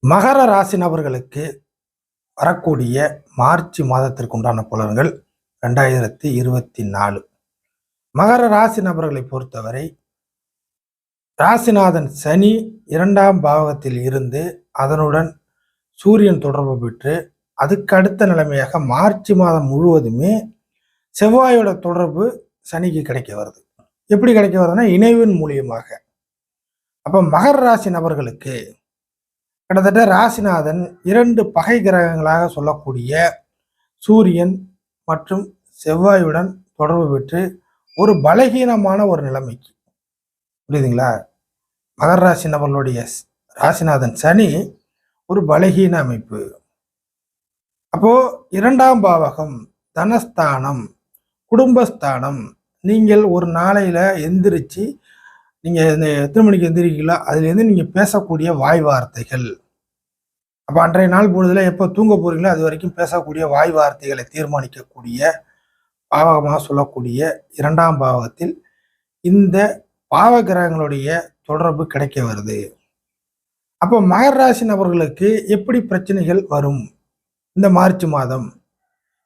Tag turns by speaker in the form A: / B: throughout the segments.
A: மகர ராசி நபர்களுக்கு வரக்கூடிய மார்ச் மாதத்திற்கு உண்டான பலன்கள் 2024. மகர ராசி நபர்களை பொறுத்தவரை ராசிநாதன் சனி 2ஆம் பாவகத்தில் இருந்து அதனுடன் சூரியன் தொடர்பு பெற்று அதுக்கு அடுத்த நிலைமையாக மார்ச் மாதம் முழுவதுமே செவ்வாயோட தொடர்பு சனிக்கு கிடைக்க வருது. எப்படி கிடைக்க வருதுன்னா இணைவின் மூலியமாக. அப்ப மகர ராசி நபர்களுக்கு கிட்டத்தட்ட ராசிநாதன் 2 பகை கிரகங்களாக சொல்லக்கூடிய சூரியன் மற்றும் செவ்வாயுடன் தொடர்பு பெற்று ஒரு பலகீனமான ஒரு நிலைமைக்கு, புரியுதுங்களா? மகர ராசி நபர்களுடைய ராசிநாதன் சனி ஒரு பலகீன அமைப்பு. அப்போ 2ஆம் பாவகம் தனஸ்தானம், குடும்பஸ்தானம். நீங்கள் ஒரு நாளையில எந்திரிச்சு நீங்க இந்த எத்தனை மணிக்கு எந்திரிக்கீங்களோ அதுலேருந்து நீங்க பேசக்கூடிய வாய் வார்த்தைகள், அப்போ அன்றைய நாள் பொழுதுல எப்போ தூங்க போறீங்களோ அது வரைக்கும் பேசக்கூடிய வாய் வார்த்தைகளை தீர்மானிக்கக்கூடிய பாவகமாக சொல்லக்கூடிய 2ஆம் பாவகத்தில் இந்த பாவ கிரகங்களுடைய தொடர்பு கிடைக்க வருது. அப்போ மகர ராசி நபர்களுக்கு எப்படி பிரச்சனைகள் வரும்? இந்த மார்ச் மாதம்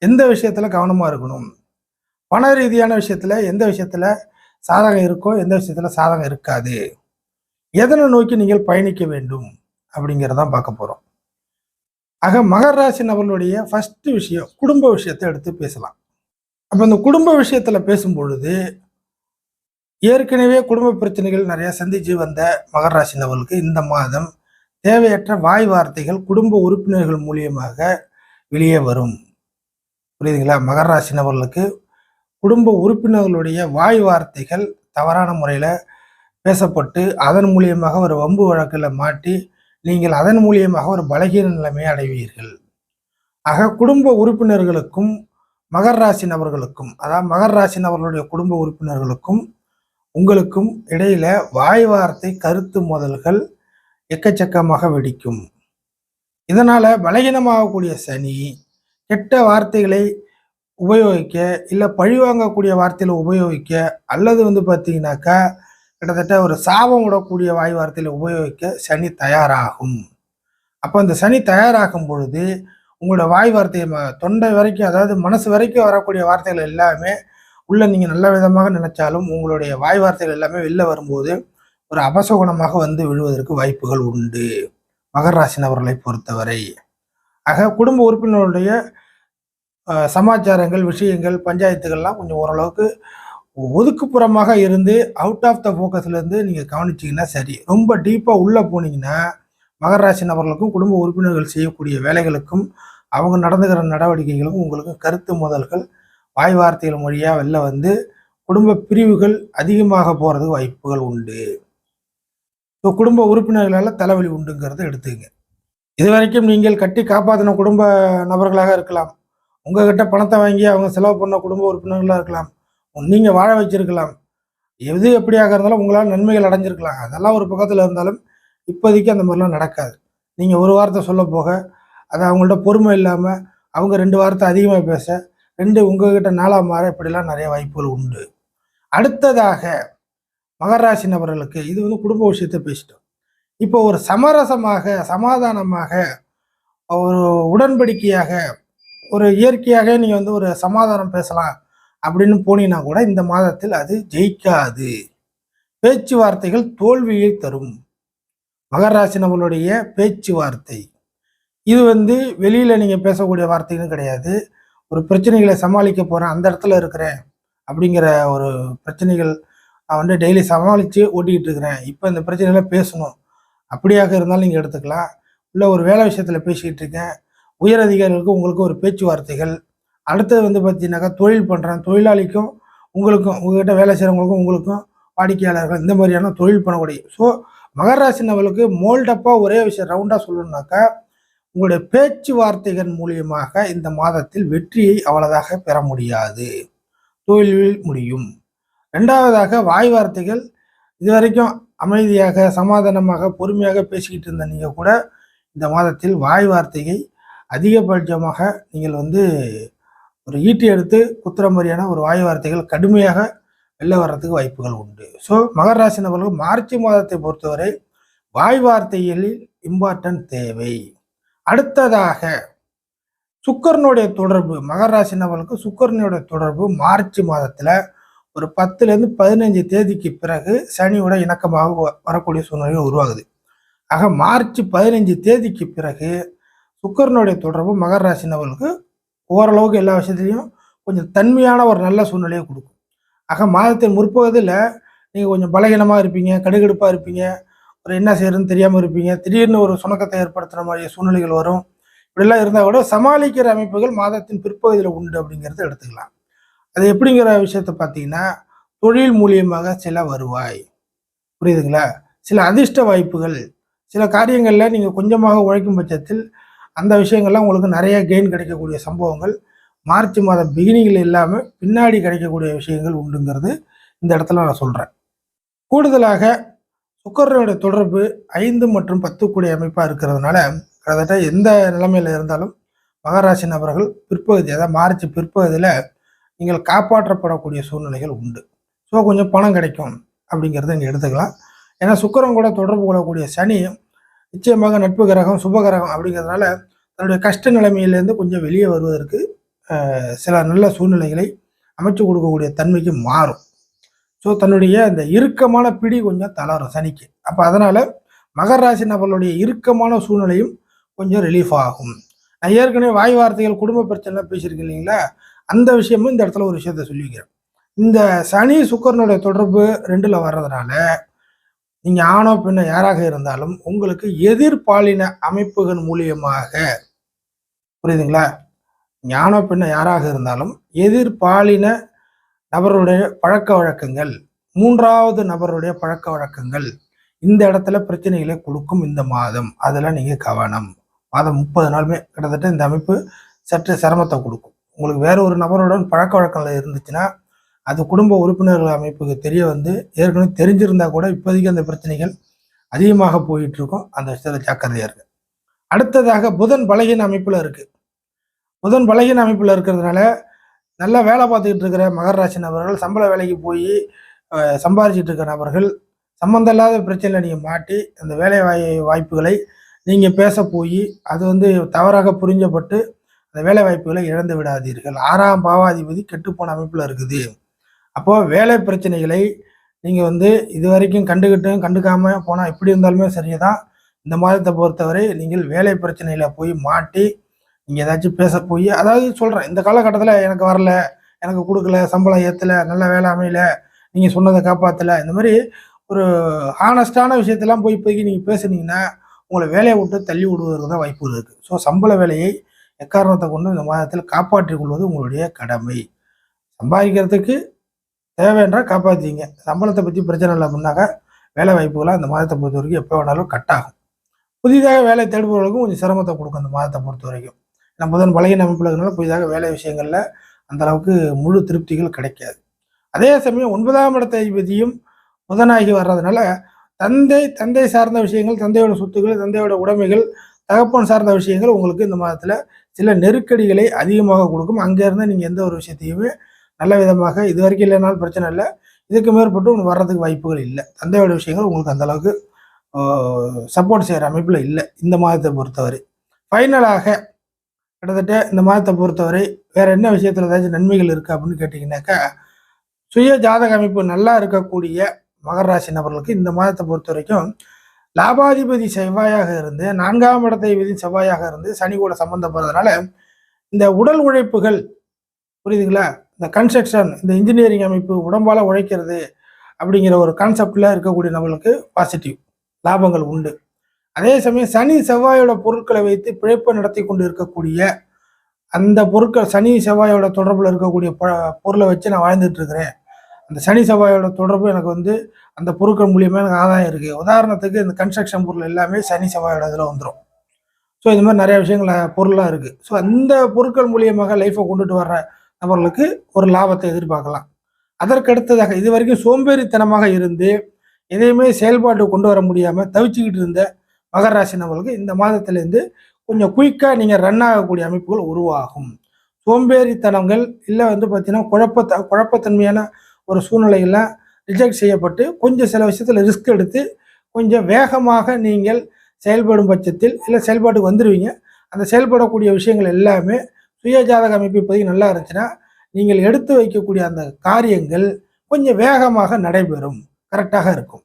A: எந்த விஷயத்துல கவனமா இருக்கணும்? பண ரீதியான விஷயத்துல எந்த விஷயத்துல சாதகம் இருக்கும், எந்த விஷயத்துல சாதகம் இருக்காது, எதனை நோக்கி நீங்கள் பயணிக்க வேண்டும் அப்படிங்கிறதான் பார்க்க போறோம். ஆக மகர ராசி நபர்களுடைய ஃபர்ஸ்ட் விஷயம் குடும்ப விஷயத்தை எடுத்து பேசலாம். அப்ப இந்த குடும்ப விஷயத்துல பேசும் பொழுது ஏற்கனவே குடும்ப பிரச்சனைகள் நிறைய சந்திச்சு வந்த மகர ராசி நபர்களுக்கு இந்த மாதம் தேவையற்ற வாய் வார்த்தைகள் குடும்ப உறுப்பினர்கள் மூலியமாக வெளியே வரும். புரியுதுங்களா? மகர ராசி நபர்களுக்கு குடும்ப உறுப்பினர்களுடைய வாய் வார்த்தைகள் தவறான முறையில் பேசப்பட்டு அதன் மூலியமாக ஒரு வம்பு வழக்கில் மாட்டி நீங்கள் அதன் மூலியமாக ஒரு பலகீன நிலைமையை அடைவீர்கள். ஆக குடும்ப உறுப்பினர்களுக்கும் மகர ராசி நபர்களுக்கும், அதாவது மகர ராசி நபர்களுடைய குடும்ப உறுப்பினர்களுக்கும் உங்களுக்கும் இடையில வாய் வார்த்தை கருத்து மோதல்கள் எக்கச்சக்கமாக வெடிக்கும். இதனால பலகீனமாகக்கூடிய சனி கெட்ட வார்த்தைகளை உபயோகிக்க, இல்லை பழிவாங்கக்கூடிய வார்த்தையில உபயோகிக்க, அல்லது பார்த்தீங்கன்னாக்கா கிட்டத்தட்ட ஒரு சாபம் விடக்கூடிய வாய் வார்த்தையில உபயோகிக்க சனி தயாராகும். அப்போ இந்த சனி தயாராகும் பொழுது உங்களோட வாய் வார்த்தையை தொண்டை வரைக்கும், அதாவது மனசு வரைக்கும் வரக்கூடிய வார்த்தைகள் எல்லாமே உள்ள நீங்க நல்ல விதமாக நினைச்சாலும் உங்களுடைய வாய் வார்த்தைகள் எல்லாமே வெளில வரும்போது ஒரு அபசகுணமாக வந்து விழுவதற்கு வாய்ப்புகள் உண்டு மகர ராசி நபர்களை பொறுத்தவரை. ஆக குடும்ப உறுப்பினர்களுடைய சமாச்சாரங்கள், விஷயங்கள், பஞ்சாயத்துகள்லாம் கொஞ்சம் ஓரளவுக்கு ஒதுக்குப்புறமாக இருந்து அவுட் ஆஃப் த ஃபோக்கஸ்ல இருந்து நீங்க கவனிச்சீங்கன்னா சரி. ரொம்ப டீப்பா உள்ள போனீங்கன்னா மகர ராசி நபர்களுக்கும் குடும்ப உறுப்பினர்கள் செய்யக்கூடிய வேலைகளுக்கும் அவங்க நடந்துகிற நடவடிக்கைகளுக்கும் உங்களுக்கு கருத்து மோதல்கள் வாய் வார்த்தைகள் மொழியா வெளில வந்து குடும்ப பிரிவுகள் அதிகமாக போறதுக்கு வாய்ப்புகள் உண்டு. ஸோ குடும்ப உறுப்பினர்களால் தலைவலி உண்டுங்கிறத எடுத்துக்கங்க. இதுவரைக்கும் நீங்கள் கட்டி காப்பாற்றின குடும்ப நபர்களாக இருக்கலாம், உங்ககிட்ட பணத்தை வாங்கி அவங்க செலவு பண்ண குடும்ப உறுப்பினர்களாக இருக்கலாம், நீங்க வாழ வச்சிருக்கலாம், எது எப்படியாக இருந்தாலும் உங்களால் நன்மைகள் அடைஞ்சிருக்கலாம். அதெல்லாம் ஒரு பக்கத்தில் இருந்தாலும் இப்போதைக்கு அந்த மாதிரிலாம் நடக்காது. நீங்க ஒரு வார்த்தை சொல்ல போக அது அவங்கள்ட்ட பொறுமை இல்லாமல் அவங்க 2 வார்த்தை அதிகமாக பேச 2 உங்ககிட்ட நாளாக மாற இப்படிலாம் நிறைய வாய்ப்புகள் உண்டு. அடுத்ததாக மகர ராசி நபர்களுக்கு இது குடும்ப விஷயத்தை பேசிட்டோம். இப்போ ஒரு சமரசமாக, சமாதானமாக, ஒரு உடன்படிக்கையாக, ஒரு இயற்கையாக நீங்க ஒரு சமாதானம் பேசலாம் அப்படின்னு போனீங்கன்னா கூட இந்த மாதத்தில் அது ஜெயிக்காது. பேச்சுவார்த்தைகள் தோல்வியை தரும். மகர ராசி நபர்களுடைய பேச்சுவார்த்தை இது வெளியில நீங்க பேசக்கூடிய வார்த்தைகளும் கிடையாது. ஒரு பிரச்சனைகளை சமாளிக்க போறேன், அந்த இடத்துல இருக்கிறேன் அப்படிங்கிற ஒரு பிரச்சனைகள் நான் டெய்லி சமாளிச்சு ஓட்டிக்கிட்டு இருக்கிறேன், இப்போ இந்த பிரச்சனைகளை பேசணும் அப்படியாக இருந்தாலும் நீங்க எடுத்துக்கலாம். இல்லை ஒரு வேலை விஷயத்துல பேசிக்கிட்டு இருக்கேன், உயர் அதிகாரிகளுக்கும் உங்களுக்கும் ஒரு பேச்சுவார்த்தைகள். அடுத்தது பார்த்தீங்கன்னாக்கா தொழில் பண்ணுறேன், தொழிலாளிக்கும் உங்களுக்கும், உங்ககிட்ட வேலை செய்கிறவங்களுக்கும் உங்களுக்கும் வாடிக்கையாளர்கள் இந்த மாதிரியான தொழில் பண்ணக்கூடிய. ஸோ மகர ராசி நபர்களுக்கு மோல்டப்பாக ஒரே விஷயம் ரவுண்டாக சொல்லணும்னாக்கா உங்களுடைய பேச்சுவார்த்தைகள் மூலியமாக இந்த மாதத்தில் வெற்றியை அவ்வளதாக பெற முடியாது, தோல்வியில் முடியும். 2வதாக வாய் வார்த்தைகள் இது வரைக்கும் அமைதியாக, சமாதானமாக, பொறுமையாக பேசிக்கிட்டு இருந்த நீங்கள் கூட இந்த மாதத்தில் வாய் வார்த்தையை அதிகபட்சமாக நீங்கள் ஒரு ஈட்டி எடுத்து குத்துற மாதிரியான ஒரு வாய் வார்த்தைகள் கடுமையாக வெளில வர்றதுக்கு வாய்ப்புகள் உண்டு. ஸோ மகர ராசி நபர்கள் மார்ச் மாதத்தை பொறுத்தவரை வாய் வார்த்தைகளில் இம்பார்ட்டன்ட் தேவை. அடுத்ததாக சுக்கிரனுடைய தொடர்பு, மகர ராசி நபர்களுக்கு சுக்கிரனுடைய தொடர்பு மார்ச் மாதத்துல ஒரு 10லேருந்து 15 தேதிக்கு பிறகு சனியோட இணக்கமாக வரக்கூடிய சூழ்நிலை உருவாகுது. ஆக மார்ச் 15 தேதிக்கு பிறகு சுக்கிரனுடைய தொடர்பு மகர ராசி நபர்களுக்கு ஓரளவுக்கு எல்லா விஷயத்துலையும் கொஞ்சம் தன்மையான ஒரு நல்ல சூழ்நிலையை கொடுக்கும். ஆக மாதத்தின் முற்பகுதியில் நீங்கள் கொஞ்சம் பலகீனமாக இருப்பீங்க, கடுகடுப்பாக இருப்பீங்க, ஒரு என்ன செய்யறதுன்னு தெரியாமல் இருப்பீங்க, திடீர்னு ஒரு சுணக்கத்தை ஏற்படுத்துகிற மாதிரி சூழ்நிலைகள் வரும். இப்படிலாம் இருந்தால் கூட சமாளிக்கிற அமைப்புகள் மாதத்தின் பிற்பகுதியில் உண்டு அப்படிங்கிறத எடுத்துக்கலாம். அது எப்படிங்கிற விஷயத்த பார்த்தீங்கன்னா, தொழில் மூலியமாக சில வருவாய், புரியுதுங்களா, சில அதிர்ஷ்ட வாய்ப்புகள், சில காரியங்களில் நீங்கள் கொஞ்சமாக உழைக்கும் பட்சத்தில் அந்த விஷயங்கள்லாம் உங்களுக்கு நிறைய கெயின் கிடைக்கக்கூடிய சம்பவங்கள் மார்ச் மாதம் பிகினிங்கில் இல்லாமல் பின்னாடி கிடைக்கக்கூடிய விஷயங்கள் உண்டுங்கிறது இந்த இடத்துல நான் சொல்கிறேன். கூடுதலாக சுக்கிரனுடைய தொடர்பு 5 மற்றும் 10 கூடிய அமைப்பாக இருக்கிறதுனால கிட்டத்தட்ட எந்த நிலைமையில் இருந்தாலும் மகராசி நபர்கள் பிற்பகுதி, அதாவது மார்ச் பிற்பகுதியில் நீங்கள் காப்பாற்றப்படக்கூடிய சூழ்நிலைகள் உண்டு. ஸோ கொஞ்சம் பணம் கிடைக்கும் அப்படிங்கிறத நீங்கள் எடுத்துக்கலாம். ஏன்னா சுக்கிரன் கூட தொடர்பு கொள்ளக்கூடிய சனி நிச்சயமாக நட்பு கிரகம், சுப கிரகம் அப்படிங்கிறதுனால தன்னுடைய கஷ்ட நிலைமையிலேருந்து கொஞ்சம் வெளியே வருவதற்கு சில நல்ல சூழ்நிலைகளை அமைச்சு கொடுக்கக்கூடிய தன்மைக்கு மாறும். ஸோ தன்னுடைய அந்த இறுக்கமான பிடி கொஞ்சம் தளரும் சனிக்கு. அப்போ அதனால் மகர ராசி நபர்களுடைய இறுக்கமான சூழ்நிலையும் கொஞ்சம் ரிலீஃப் ஆகும். நான் ஏற்கனவே வாய் வார்த்தைகள் குடும்ப பிரச்சனைலாம் பேசியிருக்கேன் இல்லைங்களா, அந்த விஷயமும் இந்த இடத்துல ஒரு விஷயத்த சொல்லிக்கிறேன். இந்த சனி சுக்கிரனுடைய தொடர்பு 2ல் வர்றதுனால நீங்கள் ஆணோ பெண்ணோ யாராக இருந்தாலும் உங்களுக்கு எதிர்பாலின அமைப்புகள் மூலியமாக, புரியுதுங்களா, ஆணோ பெண்ணோ யாராக இருந்தாலும் எதிர்பாலின நபருடைய பழக்க வழக்கங்கள், 3வது நபருடைய பழக்க வழக்கங்கள் இந்த இடத்துல பிரச்சனைகளை கொடுக்கும் இந்த மாதம். அதெல்லாம் நீங்கள் கவனம். மாதம் 30 நாளுமே கிட்டத்தட்ட இந்த அமைப்பு சற்று சிரமத்தை கொடுக்கும். உங்களுக்கு வேற ஒரு நபருடன் பழக்க வழக்கங்கள் இருந்துச்சுன்னா அது குடும்ப உறுப்பினர்கள் அமைப்புக்கு தெரிய வந்து ஏற்கனவே தெரிஞ்சிருந்தா கூட இப்போதைக்கு அந்த பிரச்சனைகள் அதிகமாக போயிட்டு இருக்கும். அந்த விஷயத்துல ஜாக்கிரதையா இருக்கு. அடுத்ததாக புதன் பலகீன அமைப்புல இருக்கு. புதன் பலகீன அமைப்புல இருக்கிறதுனால நல்லா வேலை பார்த்துக்கிட்டு இருக்கிற மகர ராசி நபர்கள், சம்பள வேலைக்கு போய் சம்பாதிச்சுட்டு இருக்கிற நபர்கள் சம்மந்தம் இல்லாத பிரச்சனையில் நீங்கள் மாட்டி அந்த வேலை வாய்ப்புகளை நீங்கள் பேச போய் அது வந்து தவறாக புரிஞ்சப்பட்டு அந்த வேலை வாய்ப்புகளை இழந்து விடாதீர்கள். 6ஆம் பாவாதிபதி கெட்டுப்போன அமைப்பில் இருக்குது. அப்போது வேலை பிரச்சனைகளை நீங்கள் வந்து இது வரைக்கும் கண்டுக்கிட்டும் கண்டுக்காமல் போனால் எப்படி இருந்தாலுமே சரிதான். இந்த மாதத்தை பொறுத்தவரை நீங்கள் வேலை பிரச்சனையில் போய் மாட்டி நீங்கள் ஏதாச்சும் பேச போய், அதாவது சொல்கிறேன், இந்த காலகட்டத்தில் எனக்கு வரல, எனக்கு கொடுக்கல, சம்பளம் ஏற்றலை, நல்ல வேலை அமையல, நீங்கள் சொன்னதை காப்பாற்றலை, இந்த மாதிரி ஒரு ஹானஸ்டான விஷயத்தெல்லாம் போய் நீங்கள் பேசுனீங்கன்னா உங்களை வேலையை விட்டு தள்ளி விடுவதற்கு தான் வாய்ப்புகள் இருக்குது. ஸோ சம்பள வேலையை எக்காரணத்தை கொண்டு இந்த மாதத்தில் காப்பாற்றிக் கொள்வது உங்களுடைய கடமை. சம்பாதிக்கிறதுக்கு தேவைன்றால் காப்பாற்றிங்க. சம்பளத்தை பற்றி பிரச்சனை இல்லை அப்படின்னாக்கா வேலை வாய்ப்புகளாக இந்த மாதத்தை பொறுத்த வரைக்கும் எப்போ வேணாலும் கட் ஆகும். புதிதாக வேலை தேடுபவர்களுக்கும் கொஞ்சம் சிரமத்தை கொடுக்கும் இந்த மாதத்தை பொறுத்த வரைக்கும். ஏன்னா புதன் பலகீன அமைப்பில் இருக்கிறனால புதிதாக வேலை விஷயங்களில் அந்த அளவுக்கு முழு திருப்திகள் கிடைக்காது. அதே சமயம் 9ஆம் இடத்தை அதிபதியும் புதனாகி வர்றதுனால தந்தை சார்ந்த விஷயங்கள், தந்தையோட சொத்துக்கள், தந்தையோட உடைமைகள், தகப்பன் சார்ந்த விஷயங்கள் உங்களுக்கு இந்த மாதத்தில் சில நெருக்கடிகளை அதிகமாக கொடுக்கும். அங்கேருந்து நீங்கள் எந்த ஒரு விஷயத்தையுமே நல்ல விதமாக இது வரைக்கும் இல்லைனாலும் பிரச்சனை இல்லை, இதுக்கு மேற்பட்டு உங்களுக்கு வர்றதுக்கு வாய்ப்புகள் இல்லை. தந்தையோட விஷயங்கள் உங்களுக்கு அந்த அளவுக்கு சப்போர்ட் செய்கிற அமைப்பில் இல்லை இந்த மாதத்தை பொறுத்தவரை. ஃபைனலாக கிட்டத்தட்ட இந்த மாதத்தை பொறுத்தவரை வேற என்ன விஷயத்தில் ஏதாச்சும் நன்மைகள் இருக்குது அப்படின்னு கேட்டிங்கன்னாக்கா, சுய ஜாதக அமைப்பு நல்லா இருக்கக்கூடிய மகர ராசி நபர்களுக்கு இந்த மாதத்தை பொறுத்த வரைக்கும் லாபாதிபதி செவ்வாயாக இருந்து 4ஆம் இடத்தை செவ்வாயாக இருந்து சனி கூட சம்பந்தப்படுறதுனால இந்த உடல் உழைப்புகள், புரியுதுங்களா, இந்த கன்ஸ்ட்ரக்ஷன், இந்த இன்ஜினியரிங் அமைப்பு, உடம்பால உழைக்கிறது அப்படிங்கிற ஒரு கான்செப்டில் இருக்கக்கூடிய நம்மளுக்கு பாசிட்டிவ் லாபங்கள் உண்டு. அதே சமயம் சனி செவ்வாயோட பொருட்களை வைத்து பிழைப்பை நடத்தி கொண்டு இருக்கக்கூடிய அந்த பொருட்கள், சனி செவ்வாயோட தொடர்பில் இருக்கக்கூடிய பொருளை வச்சு நான் வாழ்ந்துட்டு இருக்கிறேன், அந்த சனி செவ்வாயோட தொடர்பு எனக்கு வந்து அந்த பொருட்கள் மூலியமாக எனக்கு ஆதாயம் இருக்குது. உதாரணத்துக்கு இந்த கன்ஸ்ட்ரக்ஷன் பொருள் எல்லாமே சனி செவ்வாயோட இதில் வந்துடும். ஸோ இந்த மாதிரி நிறைய விஷயங்கள் பொருளாக இருக்குது. ஸோ அந்த பொருட்கள் மூலியமாக லைஃப்பை கொண்டுட்டு வர்ற நபர்களுக்கு ஒரு லாபத்தை எதிர்பார்க்கலாம். அதற்கடுத்ததாக இது வரைக்கும் சோம்பேறித்தனமாக இருந்து எதையுமே செயல்பாட்டு கொண்டு வர முடியாமல் தவிச்சுக்கிட்டு இருந்த மகர ராசி நபர்களுக்கு இந்த மாதத்திலேருந்து கொஞ்சம் குயிக்காக நீங்கள் ரன் ஆகக்கூடிய அமைப்புகள் உருவாகும். சோம்பேறித்தனங்கள் இல்லை வந்து பார்த்தீங்கன்னா குழப்பத்தன்மையான ஒரு சூழ்நிலையெல்லாம் ரிஜெக்ட் செய்யப்பட்டு கொஞ்சம் சில விஷயத்தில் ரிஸ்க் எடுத்து கொஞ்சம் வேகமாக நீங்கள் செயல்படும் பட்சத்தில் இல்லை செயல்பாட்டுக்கு வந்துடுவீங்க. அந்த செயல்படக்கூடிய விஷயங்கள் எல்லாமே சுய ஜாதக அமைப்பு இப்போதைக்கு நல்லா இருந்துச்சுன்னா நீங்கள் எடுத்து வைக்கக்கூடிய அந்த காரியங்கள் கொஞ்சம் வேகமாக நடைபெறும், கரெக்டாக இருக்கும்.